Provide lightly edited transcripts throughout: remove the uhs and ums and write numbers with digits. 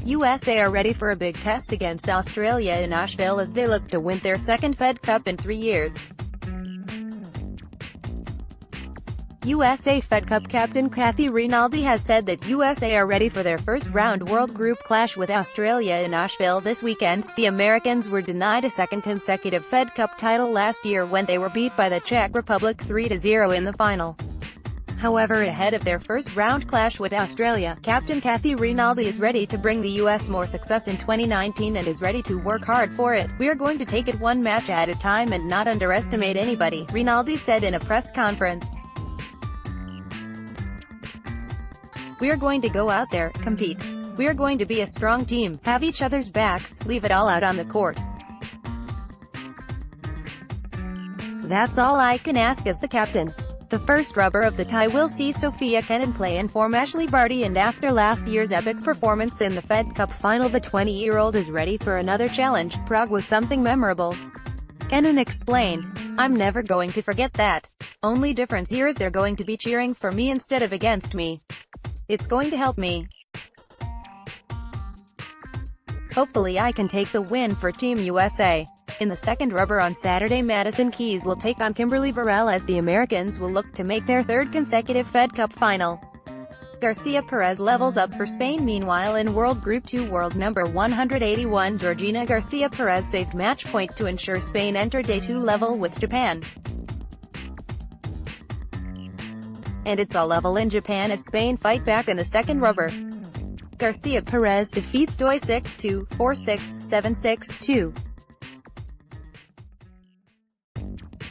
USA are ready for a big test against Australia in Ashville as they look to win their second Fed Cup in 3 years. USA Fed Cup captain Kathy Rinaldi has said that USA are ready for their first-round World Group clash with Australia in Ashville this weekend. The Americans were denied a second consecutive Fed Cup title last year when they were beat by the Czech Republic 3-0 in the final. However, ahead of their first-round clash with Australia, Captain Kathy Rinaldi is ready to bring the US more success in 2019 and is ready to work hard for it. "We're going to take it one match at a time and not underestimate anybody," Rinaldi said in a press conference. "We're going to go out there, compete. We're going to be a strong team, have each other's backs, leave it all out on the court. That's all I can ask as the captain." The first rubber of the tie will see Sofia Kenin play in for Ashley Barty, and after last year's epic performance in the Fed Cup final, the 20-year-old is ready for another challenge. "Prague was something memorable," Kenin explained. "I'm never going to forget that. Only difference here is they're going to be cheering for me instead of against me. It's going to help me. Hopefully I can take the win for Team USA." In the second rubber on Saturday, Madison Keys will take on Kimberly Burrell as the Americans will look to make their third consecutive Fed Cup final. Garcia Perez levels up for Spain. Meanwhile, in World Group 2, world number 181 Georgina Garcia Perez saved match point to ensure Spain entered Day 2 level with Japan. And it's all level in Japan as Spain fight back in the second rubber. Garcia Perez defeats Doi 6-2, 4-6, 7-6, 2.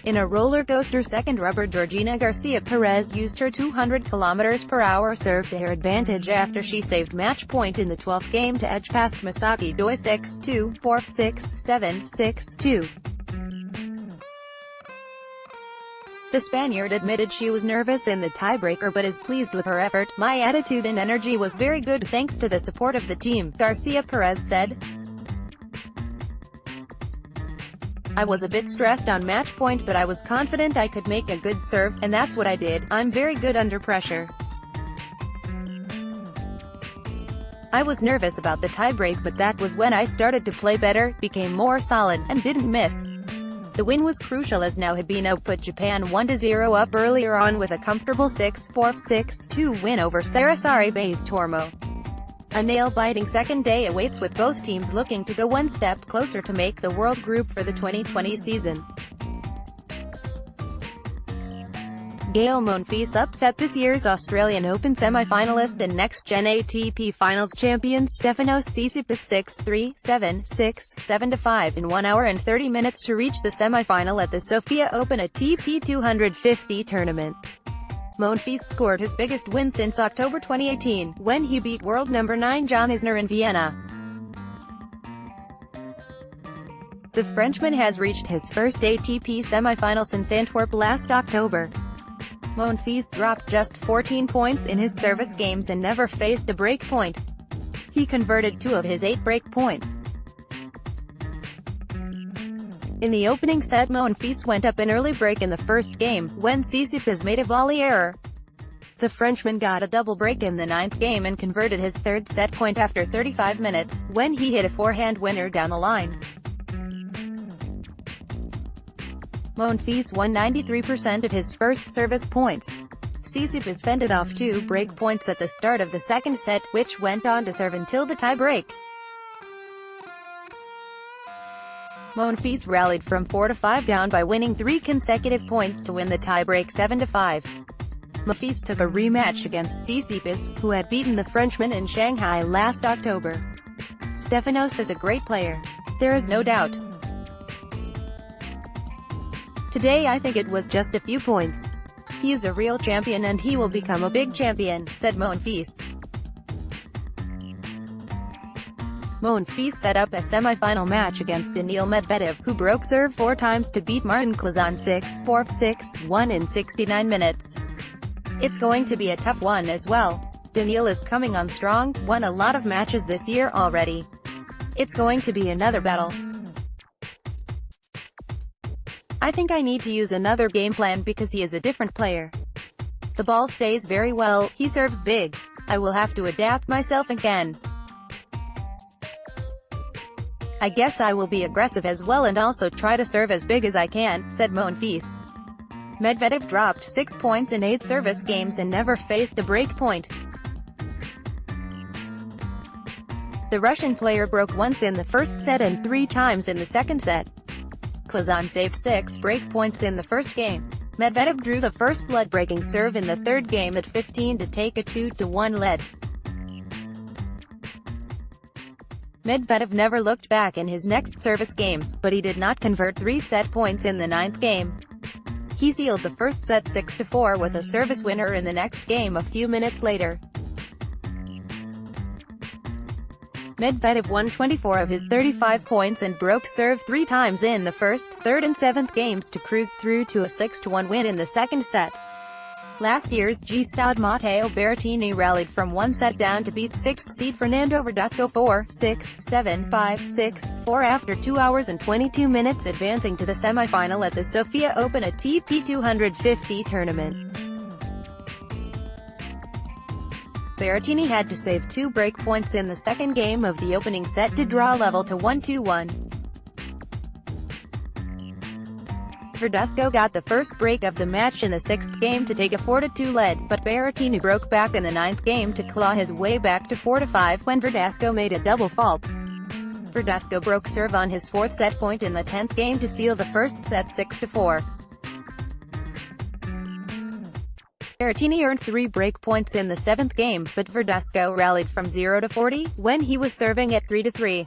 In a roller coaster second rubber, Georgina Garcia Perez used her 200 km/h serve to her advantage after she saved match point in the 12th game to edge past Misaki Doi 6-2, 4-6, 7-6, 2. The Spaniard admitted she was nervous in the tiebreaker but is pleased with her effort. "My attitude and energy was very good thanks to the support of the team," Garcia Perez said. "I was a bit stressed on match point but I was confident I could make a good serve, and that's what I did. I'm very good under pressure. I was nervous about the tiebreak but that was when I started to play better, became more solid, and didn't miss." The win was crucial as now Hibino put Japan 1-0 up earlier on with a comfortable 6-4, 6-2 win over Sarasate-based Tormo. A nail-biting second day awaits with both teams looking to go one step closer to make the World Group for the 2020 season. Gael Monfils upset this year's Australian Open semi-finalist and next-gen ATP Finals champion Stefanos Tsitsipas 6-3, 7-6, 7-5 in 1 hour and 30 minutes to reach the semi-final at the Sofia Open ATP 250 tournament. Monfils scored his biggest win since October 2018, when he beat world number 9 John Isner in Vienna. The Frenchman has reached his first ATP semi-final since Antwerp last October. Monfils dropped just 14 points in his service games and never faced a break point. He converted 2 of his 8 break points. In the opening set, Monfils went up an early break in the first game, when Tsitsipas made a volley error. The Frenchman got a double break in the 9th game and converted his third set point after 35 minutes, when he hit a forehand winner down the line. Monfils won 93% of his first service points. Tsitsipas fended off 2 break points at the start of the second set, which went on to serve until the tie break. Monfils rallied from 4-5 down by winning 3 consecutive points to win the tiebreak 7-5. Monfils took a rematch against Tsitsipas, who had beaten the Frenchman in Shanghai last October. "Stefanos is a great player. There is no doubt. Today I think it was just a few points. He is a real champion and he will become a big champion," said Monfils. Monfils set up a semi-final match against Daniil Medvedev, who broke serve 4 times to beat Martin Klizan 6-4, 6-1 in 69 minutes. "It's going to be a tough one as well. Daniil is coming on strong, won a lot of matches this year already. It's going to be another battle. I think I need to use another game plan because he is a different player. The ball stays very well, he serves big. I will have to adapt myself again. "I guess I will be aggressive as well and also try to serve as big as I can," said Monfils. Medvedev dropped 6 points in 8 service games and never faced a break point. The Russian player broke once in the first set and 3 times in the second set. Klazan saved 6 break points in the first game. Medvedev drew the first blood-breaking serve in the third game at 15 to take a 2-1 lead. Medvedev never looked back in his next service games, but he did not convert 3 set points in the ninth game. He sealed the first set 6-4 with a service winner in the next game a few minutes later. Medvedev won 24 of his 35 points and broke serve 3 times in the first, third and seventh games to cruise through to a 6-1 win in the second set. Last year's G-stud Matteo Berrettini rallied from one set down to beat 6th seed Fernando Verdasco 4-6, 7-5, 6-4 after 2 hours and 22 minutes, advancing to the semi-final at the Sofia Open ATP 250 tournament. Berrettini had to save 2 break points in the second game of the opening set to draw level to 1-1. Verdasco got the first break of the match in the 6th game to take a 4-2 lead, but Berrettini broke back in the 9th game to claw his way back to 4-5 when Verdasco made a double fault. Verdasco broke serve on his 4th set point in the 10th game to seal the first set 6-4. Berrettini earned 3 break points in the 7th game, but Verdasco rallied from 0-40, when he was serving at 3-3.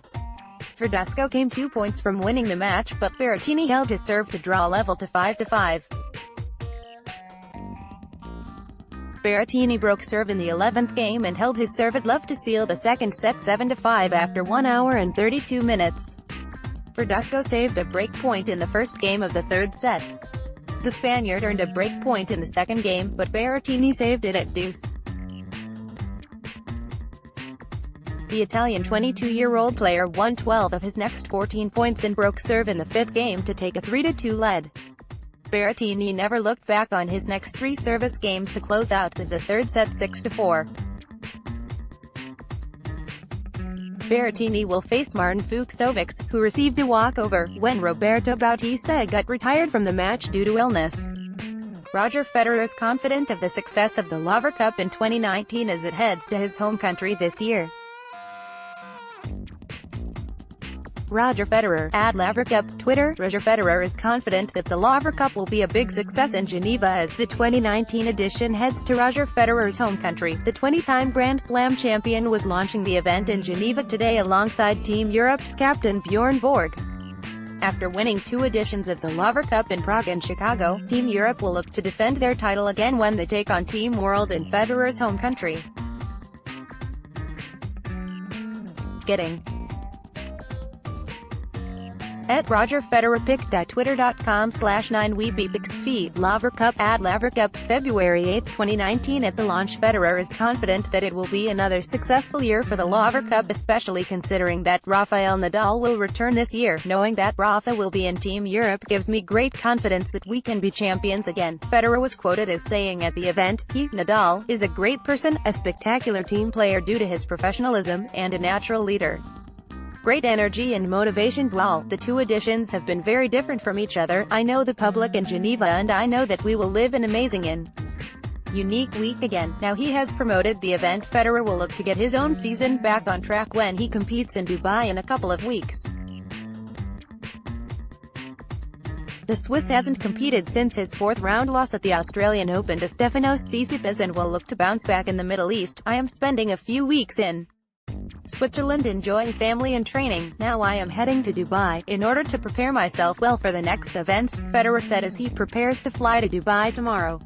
Verdasco came 2 points from winning the match, but Berrettini held his serve to draw level to 5-5. Berrettini broke serve in the 11th game and held his serve at love to seal the second set 7-5 after 1 hour and 32 minutes. Verdasco saved a break point in the first game of the third set. The Spaniard earned a break point in the second game, but Berrettini saved it at deuce. The Italian 22-year-old player won 12 of his next 14 points and broke serve in the 5th game to take a 3-2 lead. Berrettini never looked back on his next 3 service games to close out the third set 6-4. Berrettini will face Martin Fucsovics, who received a walkover, when Roberto Bautista got retired from the match due to illness. Roger Federer is confident of the success of the Laver Cup in 2019 as it heads to his home country this year. Roger Federer, @Laver Cup, Twitter. Roger Federer is confident that the Laver Cup will be a big success in Geneva as the 2019 edition heads to Roger Federer's home country. The 20-time Grand Slam champion was launching the event in Geneva today alongside Team Europe's captain Bjorn Borg. After winning 2 editions of the Laver Cup in Prague and Chicago, Team Europe will look to defend their title again when they take on Team World in Federer's home country. Getting @Roger Federer pic.twitter.com/9webpixfeed Laver Cup @Laver Cup, February 8, 2019. At the launch, Federer is confident that it will be another successful year for the Laver Cup, especially considering that Rafael Nadal will return this year. Knowing that Rafa will be in Team Europe gives me great confidence that we can be champions again. Federer was quoted as saying at the event, Nadal, is a great person, a spectacular team player due to his professionalism, and a natural leader. Great energy and motivation. While the 2 editions have been very different from each other, I know the public in Geneva and I know that we will live an amazing and unique week again. Now he has promoted the event. Federer will look to get his own season back on track when he competes in Dubai in a couple of weeks. The Swiss hasn't competed since his 4th round loss at the Australian Open to Stefanos Tsitsipas and will look to bounce back in the Middle East. I am spending a few weeks in Switzerland enjoying family and training. Now I am heading to Dubai, in order to prepare myself well for the next events, Federer said as he prepares to fly to Dubai tomorrow.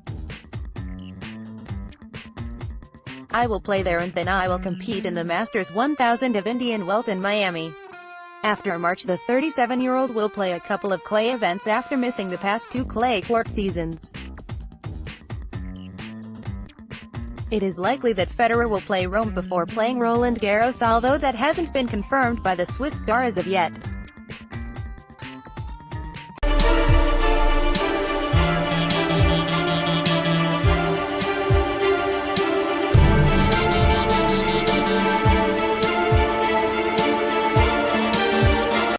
I will play there and then I will compete in the Masters 1000 of Indian Wells in Miami. After March, the 37-year-old will play a couple of clay events after missing the past 2 clay court seasons. It is likely that Federer will play Rome before playing Roland Garros, although that hasn't been confirmed by the Swiss star as of yet.